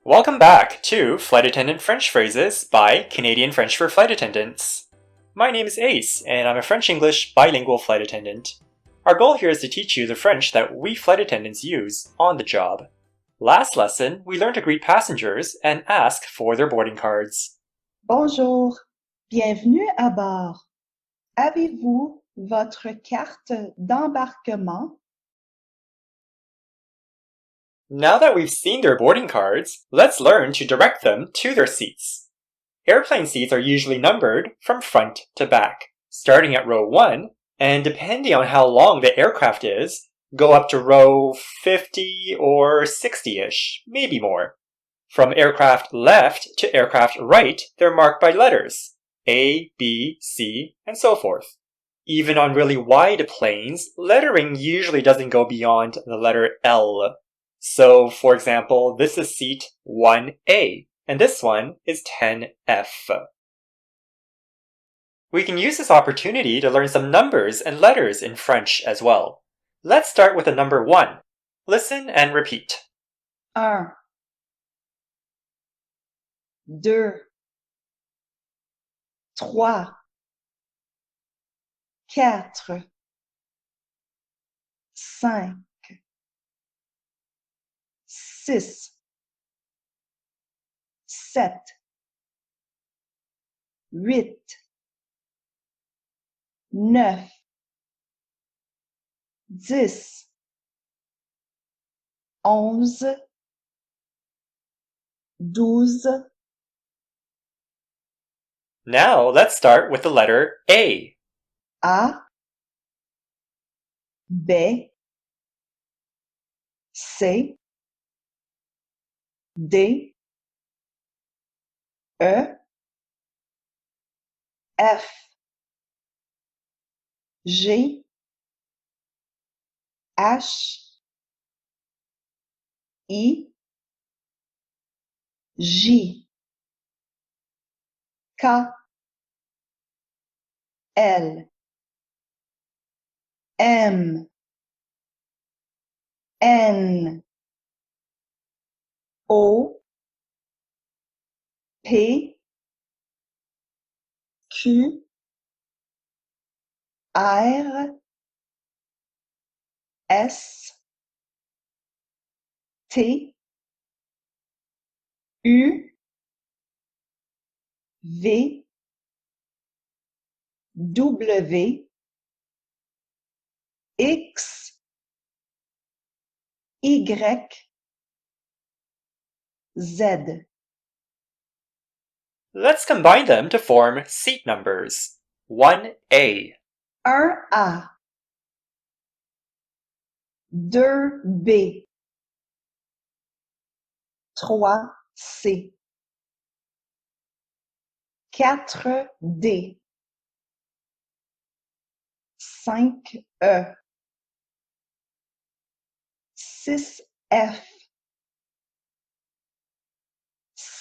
Welcome back to Flight Attendant French Phrases by Canadian French for Flight Attendants. My name is Ace, and I'm a French-English bilingual flight attendant. Our goal here is to teach you the French that we flight attendants use on the job. Last lesson, we learned to greet passengers and ask for their boarding cards. Bonjour, bienvenue à bord. Avez-vous votre carte d'embarquement? Now that we've seen their boarding cards, let's learn to direct them to their seats. Airplane seats are usually numbered from front to back, starting at row 1, and depending on how long the aircraft is, go up to row 50 or 60-ish, maybe more. From aircraft left to aircraft right, they're marked by letters, A, B, C, and so forth. Even on really wide planes, lettering usually doesn't go beyond the letter L. So, for example, this is seat 1A, and this one is 10F. We can use this opportunity to learn some numbers and letters in French as well. Let's start with the number 1. Listen and repeat. 1, 2, 3, 4, 5, 6, 7, 8, 9, 10, 11, 12. Now let's start with the letter A. A, B, C, D, E, F, G, H, I, J, K, L, M, N, O, P, Q, R, S, T, U, V, W, X, Y, Z. Let's combine them to form seat numbers. 1A, 1A, 2B, 3C, 4D, 5E, 6F,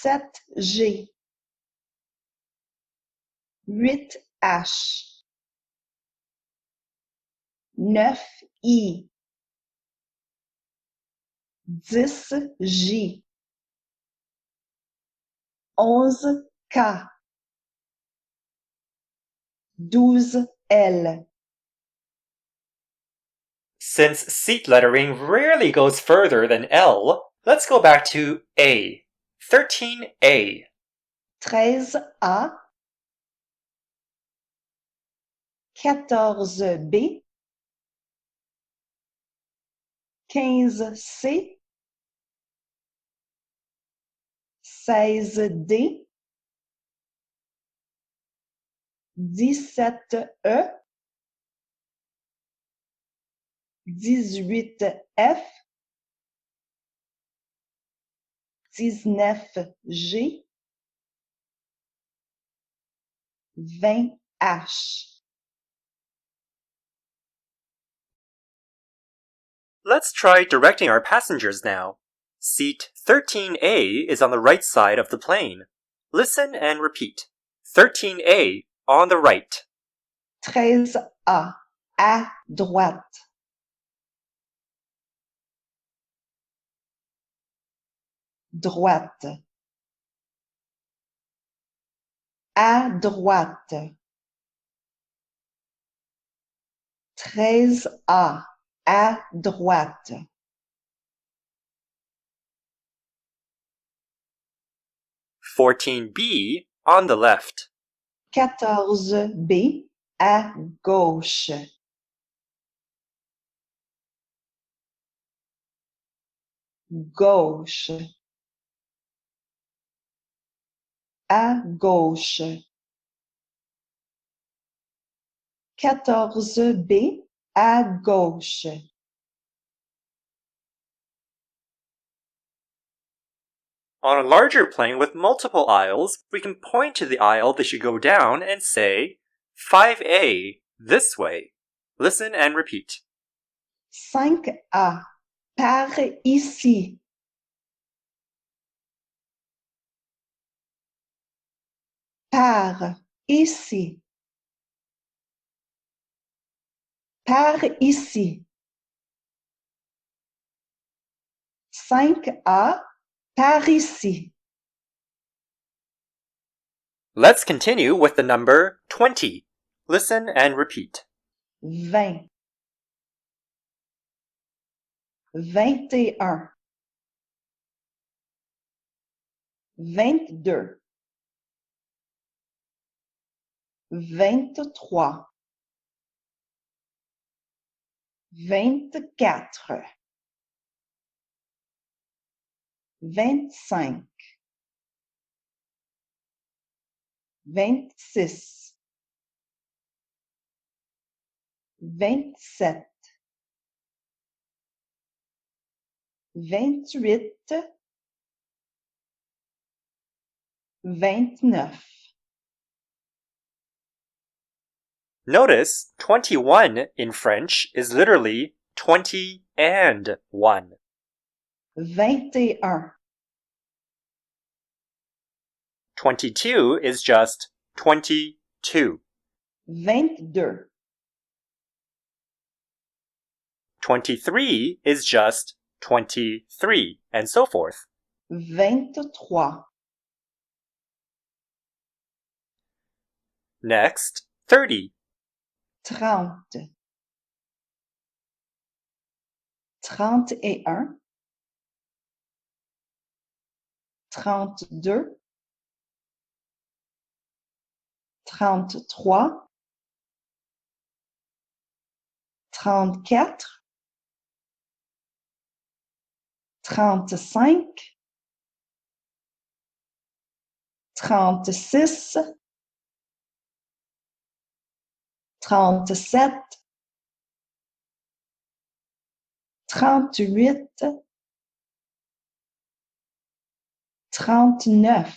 7G, 8H, 9I, 10J, 11K, 12L. Since seat lettering rarely goes further than L, let's go back to A. 13A, 13A, 14B, 15C, 16D, 17E, 18F, 19G, 20H. Let's try directing our passengers now. Seat 13A is on the right side of the plane. Listen and repeat. 13A on the right. 13A, à droite. droite. À droite. 13A, à droite. (14B) on the left. 14B, à gauche. Gauche. À gauche. 14B, à gauche. On a larger plane with multiple aisles, we can point to the aisle they should go down and say, 5A, this way. Listen and repeat. 5A, par ici. Par ici. Par ici. 5A, par ici. Let's continue with the number 20. Listen and repeat. 20. 21. 22. 23. 24. 25. 26. 27. 28. 29. Notice 21 in French is literally 20 and 1. 21. 22 is just 22. 22. 23 is just 23, and so forth. 23. Next, 30. 30. 31. 32. 33. 34. 35. 36. 37. 38. 39.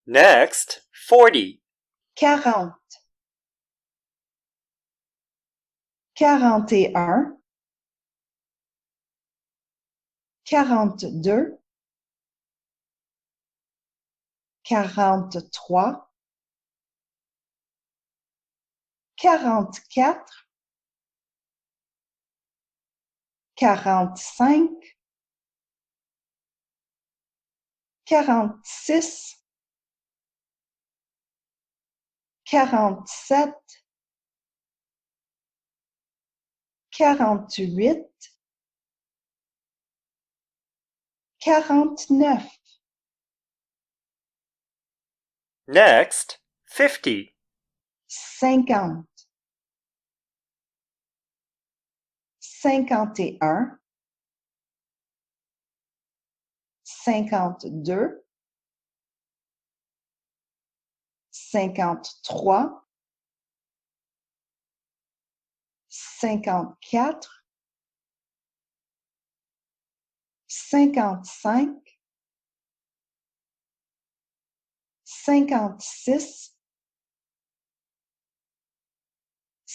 Next, 40. 40. 41. 42. 43. 44. 45. 46. 47. 48. 49. Next, 50. 50. 51. 52. 53. 54. 55. 56.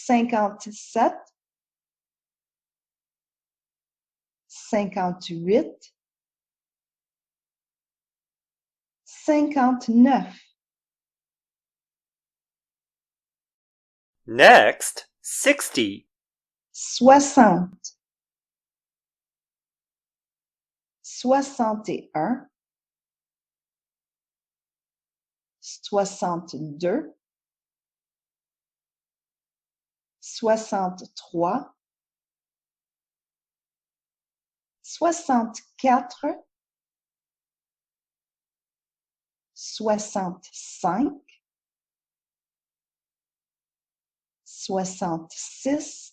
57. 58. 59. Next, 60. 60. 61, 62, 63, 64, 65, 66,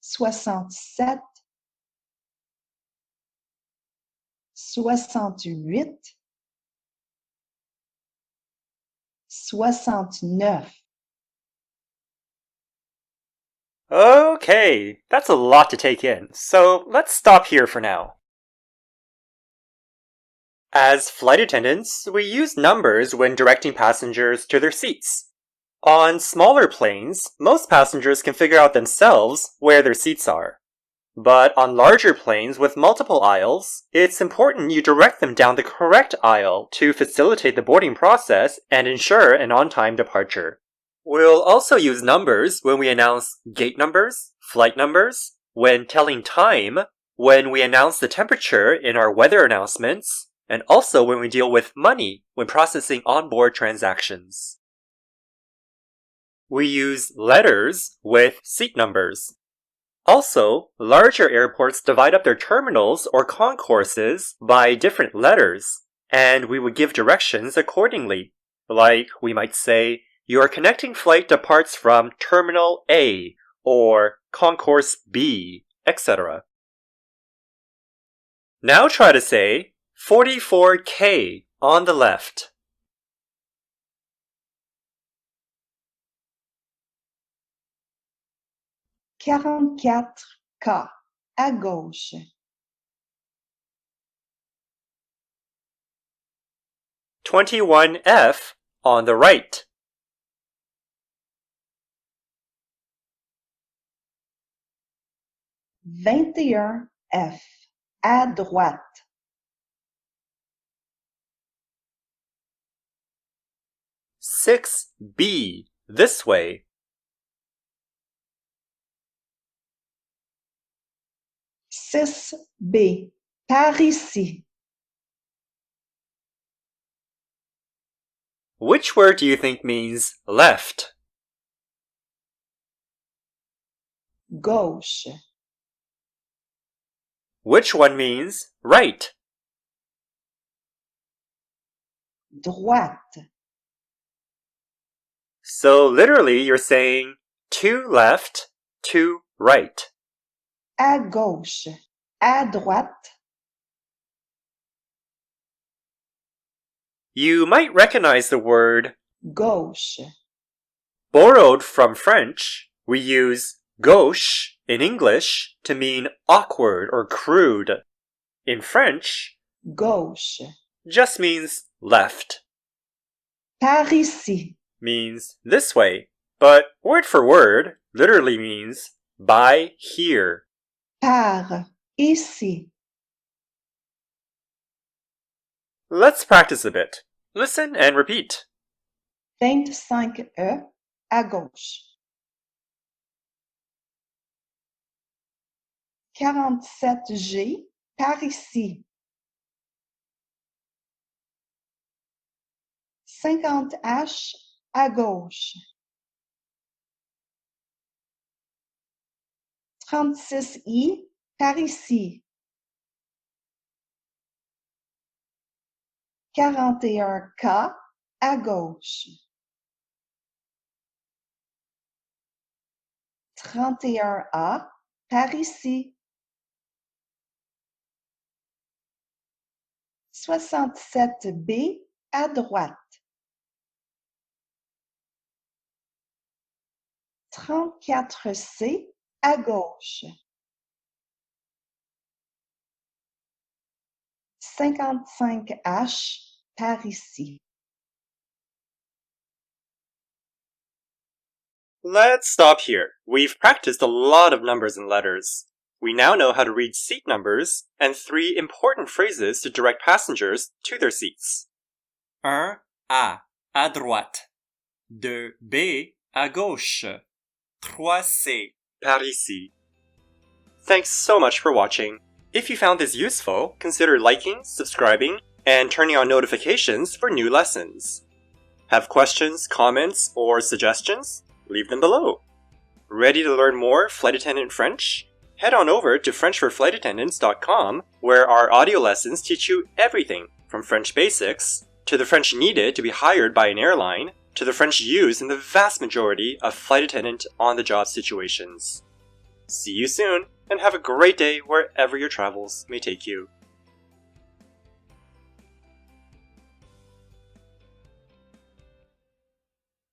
67, 68, 69. Okay, that's a lot to take in, so let's stop here for now. As flight attendants, we use numbers when directing passengers to their seats. On smaller planes, most passengers can figure out themselves where their seats are. But on larger planes with multiple aisles, it's important you direct them down the correct aisle to facilitate the boarding process and ensure an on-time departure. We'll also use numbers when we announce gate numbers, flight numbers, when telling time, when we announce the temperature in our weather announcements, and also when we deal with money when processing onboard transactions. We use letters with seat numbers. Also, larger airports divide up their terminals or concourses by different letters, and we would give directions accordingly. Like, we might say, your connecting flight departs from Terminal A, or Concourse B, etc. Now try to say 44K on the left. 44K à gauche. 21F on the right. 21F à droite. 6B this way. 6B par ici. Which word do you think means left? Gauche. Which one means right? Droite. So literally you're saying to left, to right. À gauche. À droite. You might recognize the word Gauche. borrowed from French. We use gauche in English to mean awkward or crude. In French, Gauche. just means left. Par ici. Means this way, but word for word literally means by here. Par ici. Let's practice a bit. Listen and repeat. 25E à gauche. 47G par ici. 50H à gauche. 36I par ici. 41K à gauche. 31A par ici. 67B à droite. 34C à gauche. 55H par ici. Let's stop here. We've practiced a lot of numbers and letters. We now know how to read seat numbers and 3 important phrases to direct passengers to their seats. 1A à droite, 2B à gauche, 3C Par ici. Thanks so much for watching. If you found this useful, consider liking, subscribing, and turning on notifications for new lessons. Have questions, comments, or suggestions? Leave them below. Ready to learn more Flight Attendant French? Head on over to FrenchForFlightAttendants.com, where our audio lessons teach you everything from French basics, to the French needed to be hired by an airline, to the French used in the vast majority of flight attendant on-the-job situations. See you soon, and have a great day wherever your travels may take you.